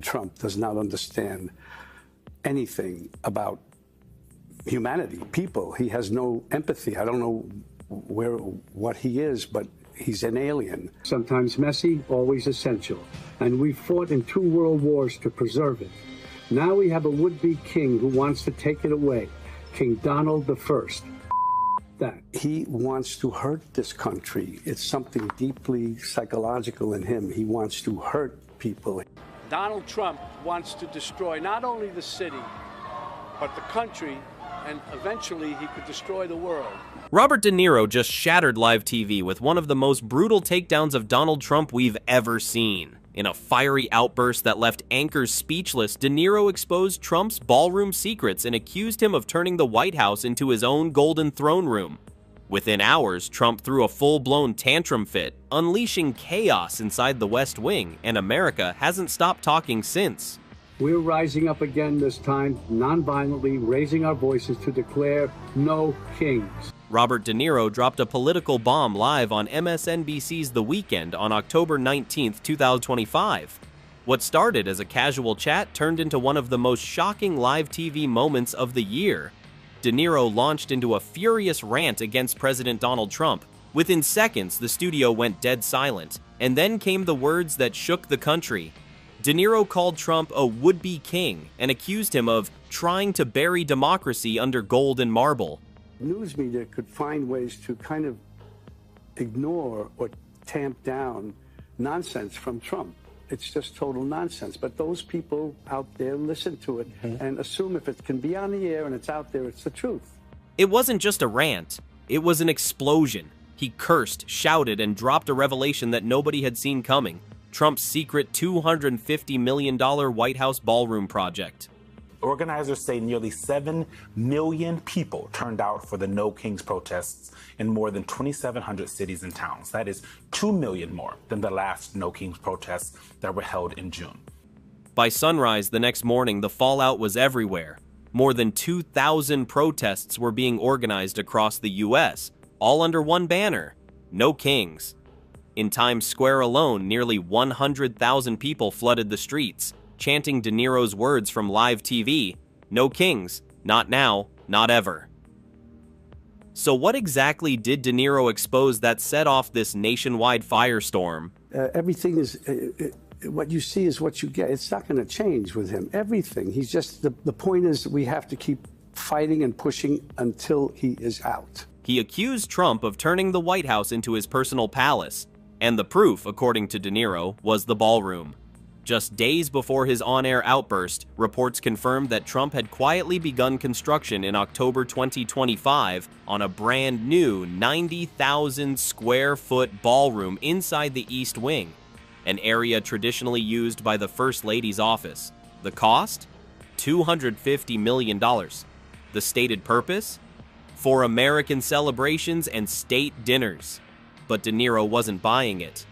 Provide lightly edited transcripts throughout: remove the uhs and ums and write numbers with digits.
Trump does not understand anything about humanity, people. He has no empathy. I don't know what he is, but he's an alien. Sometimes messy, always essential. And we fought in 2 world wars to preserve it. Now we have a would-be king who wants to take it away. King Donald I. That. He wants to hurt this country. It's something deeply psychological in him. He wants to hurt people. Donald Trump wants to destroy not only the city, but the country, and eventually he could destroy the world. Robert De Niro just shattered live TV with one of the most brutal takedowns of Donald Trump we've ever seen. In a fiery outburst that left anchors speechless, De Niro exposed Trump's ballroom secrets and accused him of turning the White House into his own golden throne room. Within hours, Trump threw a full-blown tantrum fit, unleashing chaos inside the West Wing, and America hasn't stopped talking since. We're rising up again this time, non-violently, raising our voices to declare no kings. Robert De Niro dropped a political bomb live on MSNBC's The Weekend on October 19, 2025. What started as a casual chat turned into one of the most shocking live TV moments of the year. De Niro launched into a furious rant against President Donald Trump. Within seconds, the studio went dead silent, and then came the words that shook the country. De Niro called Trump a would-be king and accused him of trying to bury democracy under gold and marble. News media could find ways to kind of ignore or tamp down nonsense from Trump. It's just total nonsense. But those people out there listen to it and assume if it can be on the air and it's out there, it's the truth. It wasn't just a rant. It was an explosion. He cursed, shouted, and dropped a revelation that nobody had seen coming: Trump's secret $250 million White House ballroom project. Organizers say nearly 7 million people turned out for the No Kings protests in more than 2,700 cities and towns. That is 2 million more than the last No Kings protests that were held in June. By sunrise the next morning, the fallout was everywhere. More than 2,000 protests were being organized across the U.S., all under one banner: No Kings. In Times Square alone, nearly 100,000 people flooded the streets, chanting De Niro's words from live TV: "No kings, not now, not ever." So what exactly did De Niro expose that set off this nationwide firestorm? Everything is, what you see is what you get. It's not going to change with him. Everything. He's just, the point is we have to keep fighting and pushing until he is out. He accused Trump of turning the White House into his personal palace, and the proof, according to De Niro, was the ballroom. Just days before his on-air outburst, reports confirmed that Trump had quietly begun construction in October 2025 on a brand new 90,000 square foot ballroom inside the East Wing, an area traditionally used by the First Lady's office. The cost? $250 million. The stated purpose? For American celebrations and state dinners. But De Niro wasn't buying it.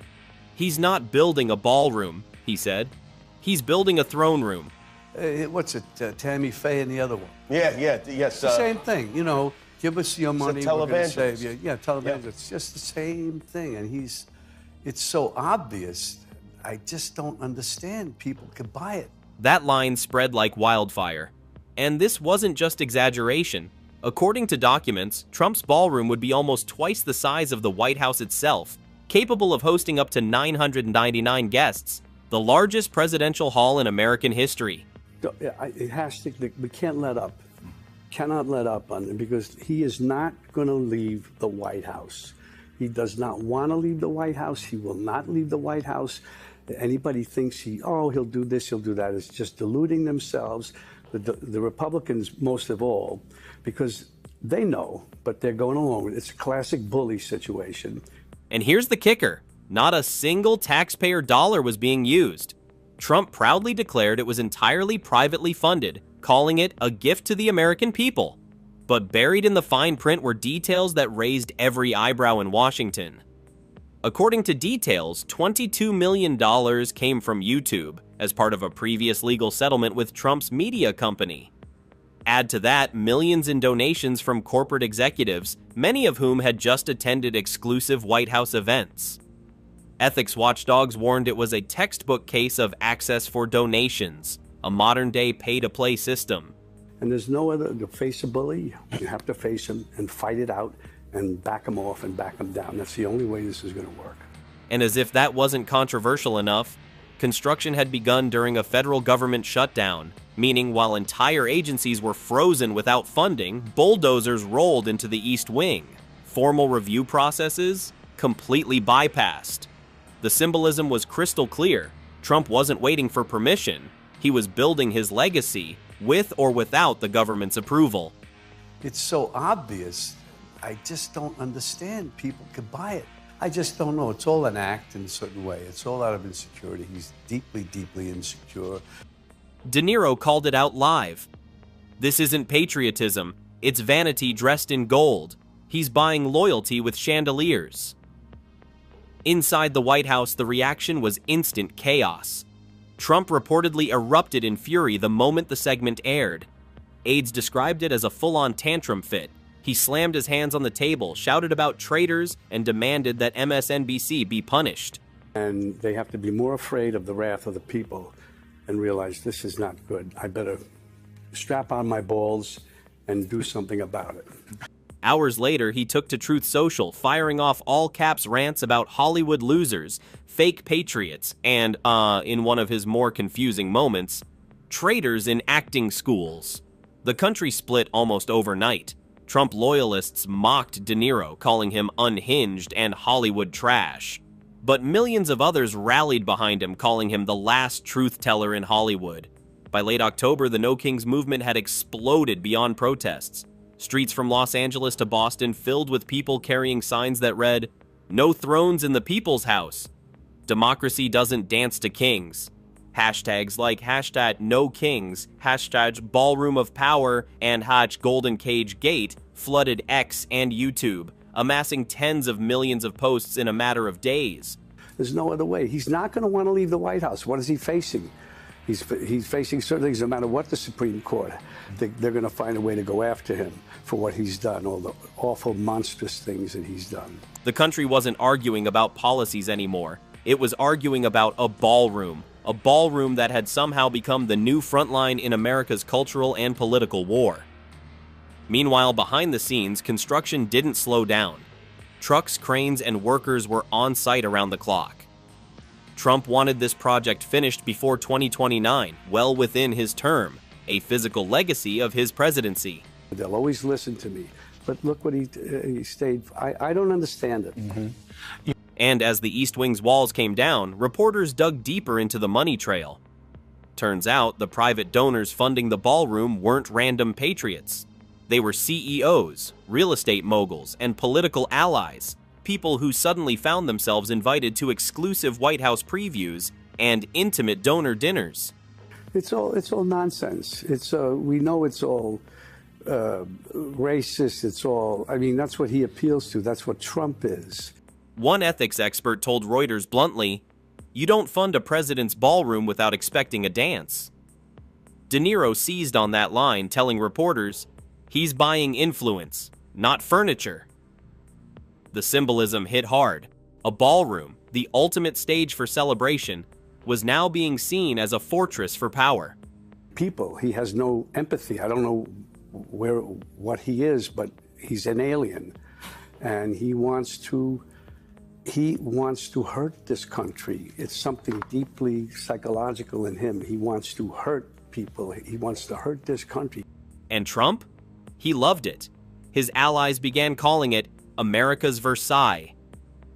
He's not building a ballroom, he said. He's building a throne room. What's it, Tammy Faye and the other one? Yes. The same thing, you know, give us your money, we're going to save you. Yeah, televangelist. Yeah. It's just the same thing, and it's so obvious. I just don't understand people could buy it. That line spread like wildfire. And this wasn't just exaggeration. According to documents, Trump's ballroom would be almost twice the size of the White House itself, capable of hosting up to 999 guests, the largest presidential hall in American history. It has to, we can't let up. Cannot let up on him, because he is not going to leave the White House. He does not want to leave the White House. He will not leave the White House. Anybody thinks he'll do this, he'll do that, is just deluding themselves. The Republicans, most of all, because they know, but they're going along with it. It's a classic bully situation. And here's the kicker. Not a single taxpayer dollar was being used. Trump proudly declared it was entirely privately funded, calling it a gift to the American people. But buried in the fine print were details that raised every eyebrow in Washington. According to details, $22 million came from YouTube as part of a previous legal settlement with Trump's media company. Add to that millions in donations from corporate executives, many of whom had just attended exclusive White House events. Ethics watchdogs warned it was a textbook case of access for donations, a modern-day pay-to-play system. And there's no other to face a bully. You have to face him and fight it out and back him off and back him down. That's the only way this is going to work. And as if that wasn't controversial enough, construction had begun during a federal government shutdown, meaning while entire agencies were frozen without funding, bulldozers rolled into the East Wing. Formal review processes completely bypassed. The symbolism was crystal clear. Trump wasn't waiting for permission. He was building his legacy, with or without the government's approval. It's so obvious. I just don't understand. People could buy it. I just don't know. It's all an act in a certain way. It's all out of insecurity. He's deeply, deeply insecure. De Niro called it out live. This isn't patriotism. It's vanity dressed in gold. He's buying loyalty with chandeliers. Inside the White House, the reaction was instant chaos. Trump reportedly erupted in fury the moment the segment aired. Aides described it as a full-on tantrum fit. He slammed his hands on the table, shouted about traitors, and demanded that MSNBC be punished. And they have to be more afraid of the wrath of the people and realize this is not good. I better strap on my balls and do something about it. Hours later, he took to Truth Social, firing off all-caps rants about Hollywood losers, fake patriots, and, in one of his more confusing moments, traitors in acting schools. The country split almost overnight. Trump loyalists mocked De Niro, calling him unhinged and Hollywood trash. But millions of others rallied behind him, calling him the last truth-teller in Hollywood. By late October, the No Kings movement had exploded beyond protests. Streets from Los Angeles to Boston filled with people carrying signs that read, "No thrones in the people's house. Democracy doesn't dance to kings." Hashtags like hashtag No Kings, hashtag Ballroom of Power, and hashtag Golden Cage Gate flooded X and YouTube, amassing tens of millions of posts in a matter of days. There's no other way. He's not going to want to leave the White House. What is he facing? He's facing certain things, no matter what the Supreme Court. They're going to find a way to go after him for what he's done, all the awful, monstrous things that he's done. The country wasn't arguing about policies anymore. It was arguing about a ballroom that had somehow become the new front line in America's cultural and political war. Meanwhile, behind the scenes, construction didn't slow down. Trucks, cranes, and workers were on site around the clock. Trump wanted this project finished before 2029, well within his term, a physical legacy of his presidency. They'll always listen to me, but look what he stayed. I don't understand it. Mm-hmm. And as the East Wing's walls came down, reporters dug deeper into the money trail. Turns out the private donors funding the ballroom weren't random patriots. They were CEOs, real estate moguls, and political allies, people who suddenly found themselves invited to exclusive White House previews and intimate donor dinners. It's all nonsense. We know it's all racist. It's all, I mean, that's what he appeals to. That's what Trump is. One ethics expert told Reuters bluntly, "You don't fund a president's ballroom without expecting a dance." De Niro seized on that line, telling reporters, he's buying influence, not furniture. The symbolism hit hard. A ballroom, the ultimate stage for celebration, was now being seen as a fortress for power. People, he has no empathy. I don't know what he is, but he's an alien. And he wants to hurt this country. It's something deeply psychological in him. He wants to hurt people. He wants to hurt this country. And Trump? He loved it. His allies began calling it America's Versailles.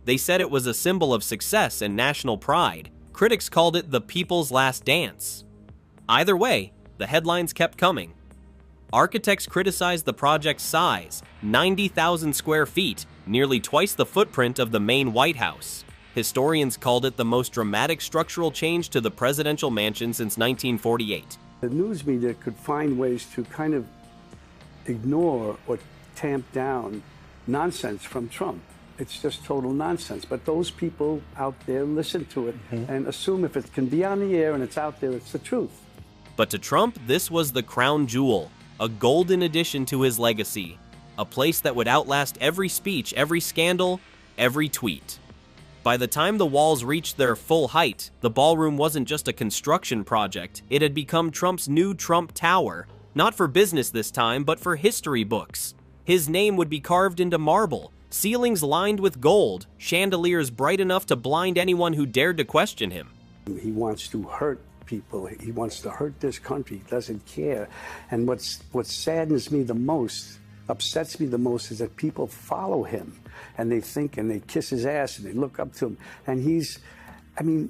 They said it was a symbol of success and national pride. Critics called it the people's last dance. Either way, the headlines kept coming. Architects criticized the project's size, 90,000 square feet, nearly twice the footprint of the main White House. Historians called it the most dramatic structural change to the presidential mansion since 1948. The news media could find ways to kind of ignore or tamp down nonsense from Trump. It's just total nonsense. But those people out there listen to it and assume if it can be on the air and it's out there, it's the truth. But to Trump, this was the crown jewel, a golden addition to his legacy, a place that would outlast every speech, every scandal, every tweet. By the time the walls reached their full height, the ballroom wasn't just a construction project, it had become Trump's new Trump Tower. Not for business this time, but for history books. His name would be carved into marble, ceilings lined with gold, chandeliers bright enough to blind anyone who dared to question him. He wants to hurt people. He wants to hurt this country. He doesn't care. And what saddens me the most, upsets me the most, is that people follow him and they think and they kiss his ass and they look up to him. And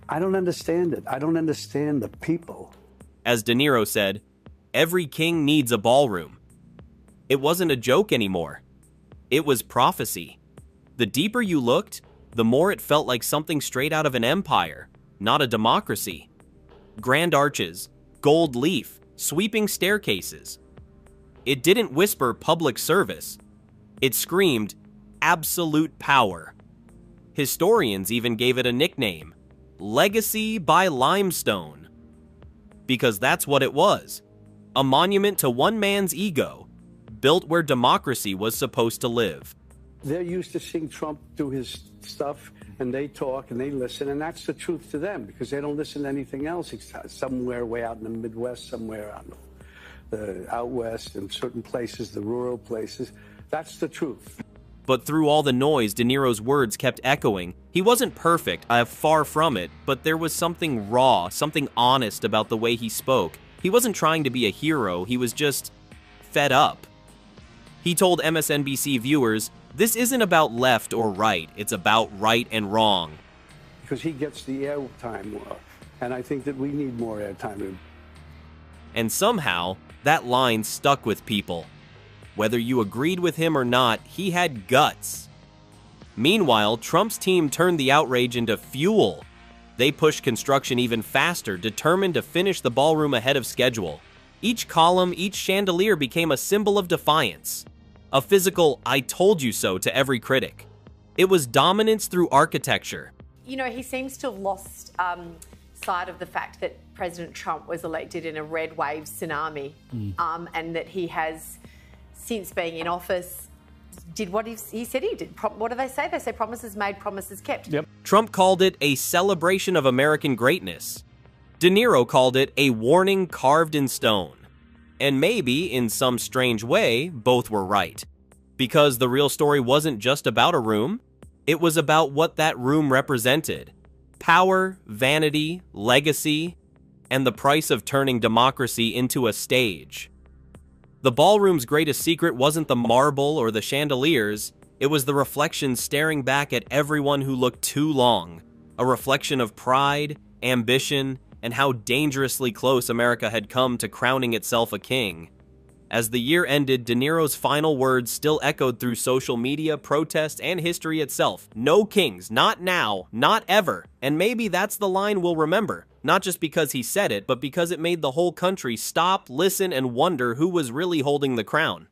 I don't understand it. I don't understand the people. As De Niro said, every king needs a ballroom. It wasn't a joke anymore. It was prophecy. The deeper you looked, the more it felt like something straight out of an empire, not a democracy. Grand arches, gold leaf, sweeping staircases. It didn't whisper public service. It screamed absolute power. Historians even gave it a nickname, Legacy by Limestone. Because that's what it was. A monument to one man's ego, built where democracy was supposed to live. They're used to seeing Trump do his stuff, and they talk and they listen, and that's the truth to them because they don't listen to anything else. Somewhere way out in the Midwest, somewhere out west, in certain places, the rural places. That's the truth. But through all the noise, De Niro's words kept echoing. He wasn't perfect, far from it, but there was something raw, something honest about the way he spoke. He wasn't trying to be a hero, he was just fed up. He told MSNBC viewers, "This isn't about left or right, it's about right and wrong." Because he gets the airtime, and I think that we need more airtime. And somehow, that line stuck with people. Whether you agreed with him or not, he had guts. Meanwhile, Trump's team turned the outrage into fuel. They pushed construction even faster, determined to finish the ballroom ahead of schedule. Each column, each chandelier became a symbol of defiance. A physical "I told you so" to every critic. It was dominance through architecture. You know, he seems to have lost sight of the fact that President Trump was elected in a red wave tsunami, and that he has, since being in office, did what he said he did. What do they say? They say promises made, promises kept. Yep. Trump called it a celebration of American greatness. De Niro called it a warning carved in stone. And maybe, in some strange way, both were right. Because the real story wasn't just about a room, it was about what that room represented. Power, vanity, legacy, and the price of turning democracy into a stage. The ballroom's greatest secret wasn't the marble or the chandeliers, it was the reflection staring back at everyone who looked too long. A reflection of pride, ambition, and how dangerously close America had come to crowning itself a king. As the year ended, De Niro's final words still echoed through social media, protests, and history itself. No kings, not now, not ever. And maybe that's the line we'll remember. Not just because he said it, but because it made the whole country stop, listen, and wonder who was really holding the crown.